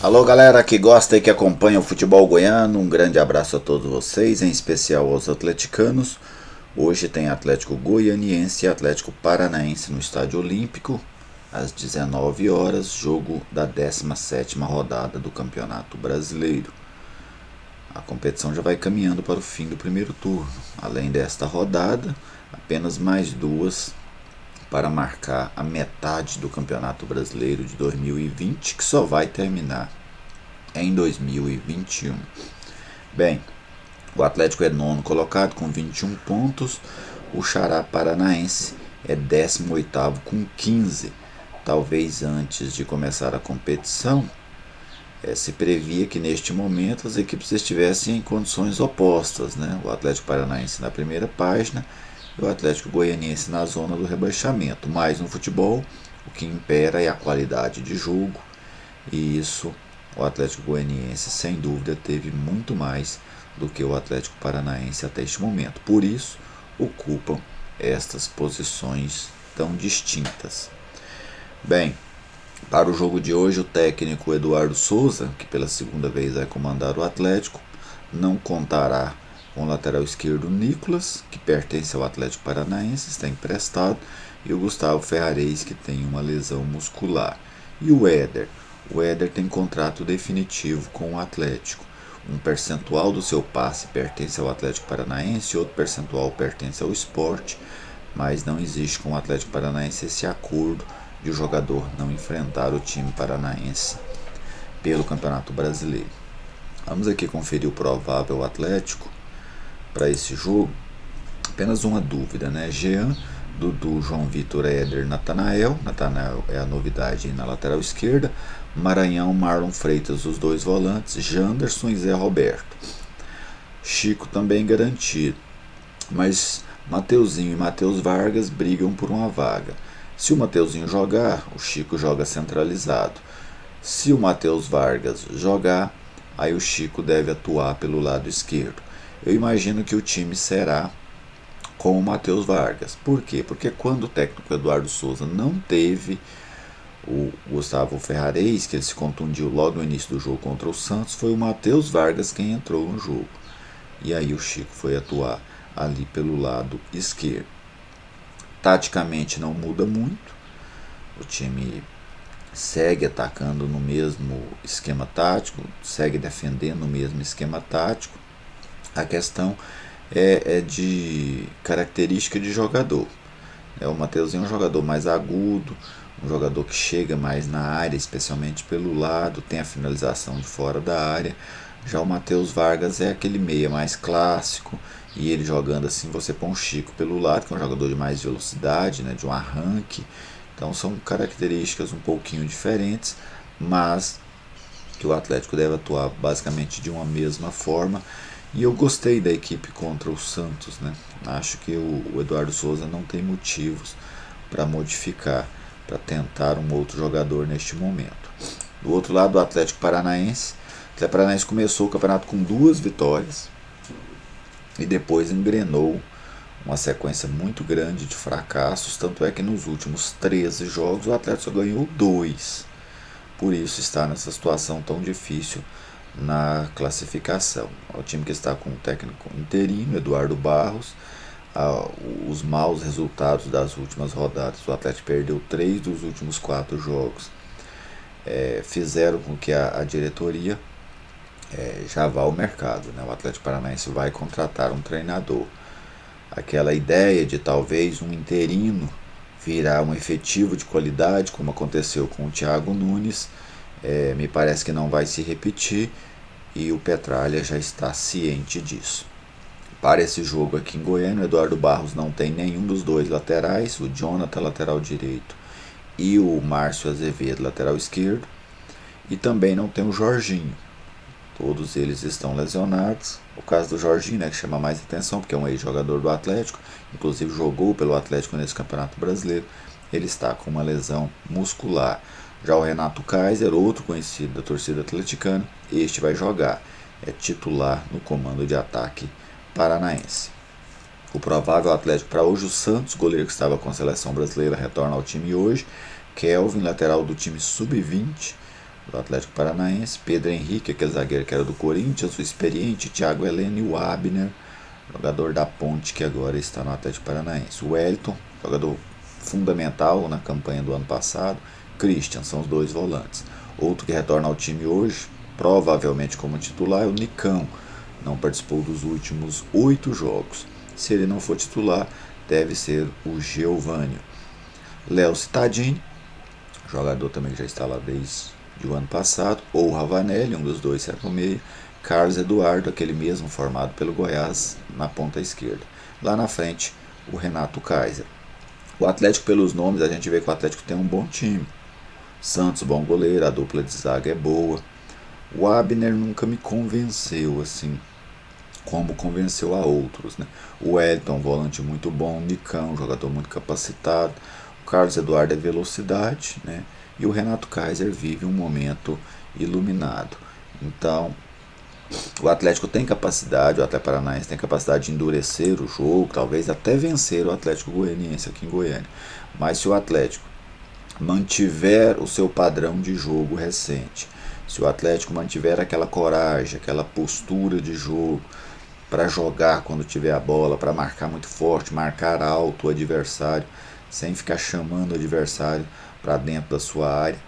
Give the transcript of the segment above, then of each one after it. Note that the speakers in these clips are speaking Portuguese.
Alô galera que gosta e que acompanha o futebol goiano, um grande abraço a todos vocês, em especial aos atleticanos. Hoje tem Atlético Goianiense e Atlético Paranaense no Estádio Olímpico, às 19 horas, jogo da 17ª rodada do Campeonato Brasileiro. A competição já vai caminhando para o fim do primeiro turno. Além desta rodada, apenas mais duas para marcar a metade do Campeonato Brasileiro de 2020, que só vai terminar em 2021. Bem, o Atlético é nono colocado com 21 pontos, o Xará Paranaense é 18º com 15. Talvez antes de começar a competição, se previa que neste momento as equipes estivessem em condições opostas, né? O Atlético Paranaense na primeira página e o Atlético Goianiense na zona do rebaixamento. Mas no futebol, o que impera é a qualidade de jogo, e isso o Atlético Goianiense sem dúvida teve muito mais do que o Atlético Paranaense até este momento. Por isso, ocupam estas posições tão distintas. Bem, para o jogo de hoje, o técnico Eduardo Souza, que pela segunda vez vai comandar o Atlético, não contará com o lateral esquerdo Nicolas, que pertence ao Atlético Paranaense, está emprestado, e o Gustavo Ferrares, que tem uma lesão muscular. E o Éder? O Éder tem contrato definitivo com o Atlético. Um percentual do seu passe pertence ao Atlético Paranaense, outro percentual pertence ao Sport, mas não existe com o Atlético Paranaense esse acordo de o jogador não enfrentar o time paranaense pelo Campeonato Brasileiro. Vamos aqui conferir o provável Atlético para esse jogo. Apenas uma dúvida, né? Jean, Dudu, João Vitor, Éder, Natanael. Natanael é a novidade na lateral esquerda. Maranhão, Marlon Freitas, os dois volantes. Janderson e Zé Roberto. Chico também garantido. Mas Mateuzinho e Matheus Vargas brigam por uma vaga. Se o Mateuzinho jogar, o Chico joga centralizado. Se o Matheus Vargas jogar, aí o Chico deve atuar pelo lado esquerdo. Eu imagino que o time será com o Matheus Vargas. Por quê? Porque quando o técnico Eduardo Souza não teve o Gustavo Ferrares, que ele se contundiu logo no início do jogo contra o Santos, foi o Matheus Vargas quem entrou no jogo. E aí o Chico foi atuar ali pelo lado esquerdo. Taticamente não muda muito, o time segue atacando no mesmo esquema tático, segue defendendo no mesmo esquema tático. A questão é de característica de jogador. O Mateuzinho é um jogador mais agudo, um jogador que chega mais na área, especialmente pelo lado, tem a finalização de fora da área. Já o Matheus Vargas é aquele meia mais clássico, e ele jogando assim, você põe o Chico pelo lado, que é um jogador de mais velocidade, né, de um arranque. Então são características um pouquinho diferentes, mas que o Atlético deve atuar basicamente de uma mesma forma. E eu gostei da equipe contra o Santos, né? Acho que o Eduardo Souza não tem motivos para modificar, para tentar um outro jogador neste momento. Do outro lado, o Atlético Paranaense. O Atlético Paranaense começou o campeonato com 2 vitórias e depois engrenou uma sequência muito grande de fracassos, tanto é que nos últimos 13 jogos o Atlético só ganhou 2. Por isso está nessa situação tão difícil na classificação. O time que está com o técnico interino, Eduardo Barros, os maus resultados das últimas rodadas, o Atlético perdeu 3 dos últimos 4 jogos, fizeram com que a diretoria já vá ao mercado, né? O Atlético Paranaense vai contratar um treinador. Aquela ideia de talvez um interino virar um efetivo de qualidade, como aconteceu com o Thiago Nunes, me parece que não vai se repetir, e o Petralha já está ciente disso. Para esse jogo aqui em Goiânia, o Eduardo Barros não tem nenhum dos dois laterais, o Jonathan, lateral direito, e o Márcio Azevedo, lateral esquerdo, e também não tem o Jorginho. Todos eles estão lesionados. O caso do Jorginho, né, que chama mais atenção, porque é um ex-jogador do Atlético, inclusive jogou pelo Atlético nesse Campeonato Brasileiro, ele está com uma lesão muscular. Já o Renato Kaiser, outro conhecido da torcida atleticana, este vai jogar, é titular no comando de ataque paranaense. O provável Atlético para hoje, o Santos, goleiro que estava com a seleção brasileira, retorna ao time hoje. Kelvin, lateral do time sub-20 do Atlético Paranaense. Pedro Henrique, aquele zagueiro que era do Corinthians, o experiente. Thiago Heleno e o Abner, jogador da Ponte que agora está no Atlético Paranaense. O Wellington, jogador fundamental na campanha do ano passado. Christian, são os dois volantes. Outro que retorna ao time hoje, provavelmente como titular, é o Nicão. Não participou dos últimos 8 jogos. Se ele não for titular, deve ser o Geovânio. Léo Cittadini, jogador também que já está lá desde o ano passado, ou o Ravanelli, um dos dois será no meio. Carlos Eduardo, aquele mesmo formado pelo Goiás, na ponta esquerda. Lá na frente, o Renato Kaiser. O Atlético, pelos nomes, a gente vê que o Atlético tem um bom time. Santos, bom goleiro, a dupla de zaga é boa. O Abner nunca me convenceu, assim, como convenceu a outros, né? O Wellington, volante muito bom. O Nicão, jogador muito capacitado. O Carlos Eduardo é velocidade, né? E o Renato Kaiser vive um momento iluminado. Então, o Atlético tem capacidade, o Atlético Paranaense tem capacidade de endurecer o jogo, talvez até vencer o Atlético Goianiense aqui em Goiânia. Mas se o Atlético mantiver o seu padrão de jogo recente, se o Atlético mantiver aquela coragem, aquela postura de jogo para jogar quando tiver a bola, para marcar muito forte, marcar alto o adversário, sem ficar chamando o adversário para dentro da sua área,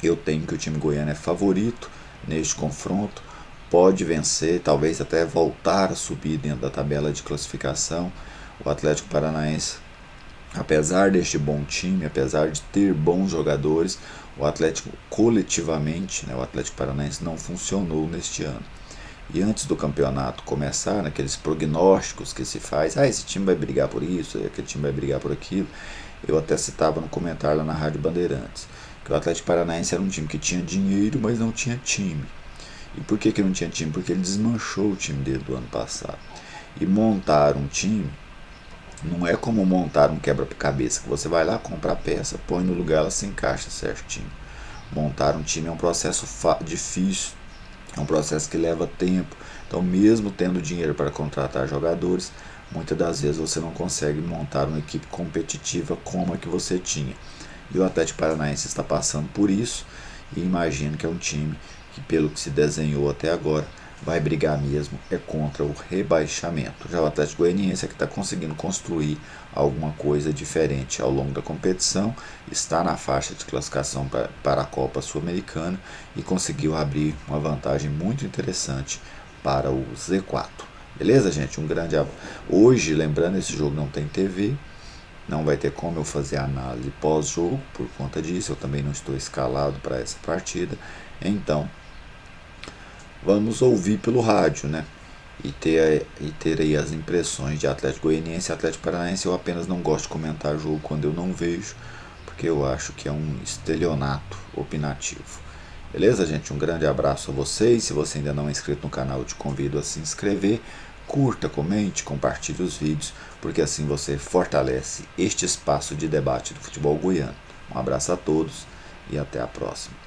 eu tenho que o time goiano é favorito neste confronto, pode vencer, talvez até voltar a subir dentro da tabela de classificação. O Atlético Paranaense, apesar deste bom time, apesar de ter bons jogadores, o Atlético coletivamente, né, o Atlético Paranaense não funcionou neste ano. E antes do campeonato começar, naqueles prognósticos que se faz, esse time vai brigar por isso, aquele time vai brigar por aquilo, eu até citava no comentário lá na Rádio Bandeirantes, que o Atlético Paranaense era um time que tinha dinheiro, mas não tinha time. E por que não tinha time? Porque ele desmanchou o time dele do ano passado. E montar um time não é como montar um quebra-cabeça, que você vai lá, compra a peça, põe no lugar, ela se encaixa certinho. Montar um time é um processo difícil, é um processo que leva tempo. Então, mesmo tendo dinheiro para contratar jogadores, muitas das vezes você não consegue montar uma equipe competitiva como a que você tinha. E o Atlético Paranaense está passando por isso, e imagino que é um time que, pelo que se desenhou até agora, vai brigar mesmo é contra o rebaixamento. Já o Atlético Goianiense é que está conseguindo construir alguma coisa diferente ao longo da competição, está na faixa de classificação para a Copa Sul-Americana e conseguiu abrir uma vantagem muito interessante para o Z4. Beleza, gente? Um grande abraço. Hoje, lembrando, esse jogo não tem TV, não vai ter como eu fazer análise pós-jogo por conta disso, eu também não estou escalado para essa partida, então vamos ouvir pelo rádio, né? E ter aí as impressões de Atlético Goianiense e Atlético Paranaense. Eu apenas não gosto de comentar jogo quando eu não vejo, porque eu acho que é um estelionato opinativo. Beleza, gente? Um grande abraço a vocês. Se você ainda não é inscrito no canal, eu te convido a se inscrever. Curta, comente, compartilhe os vídeos, porque assim você fortalece este espaço de debate do futebol goiano. Um abraço a todos e até a próxima.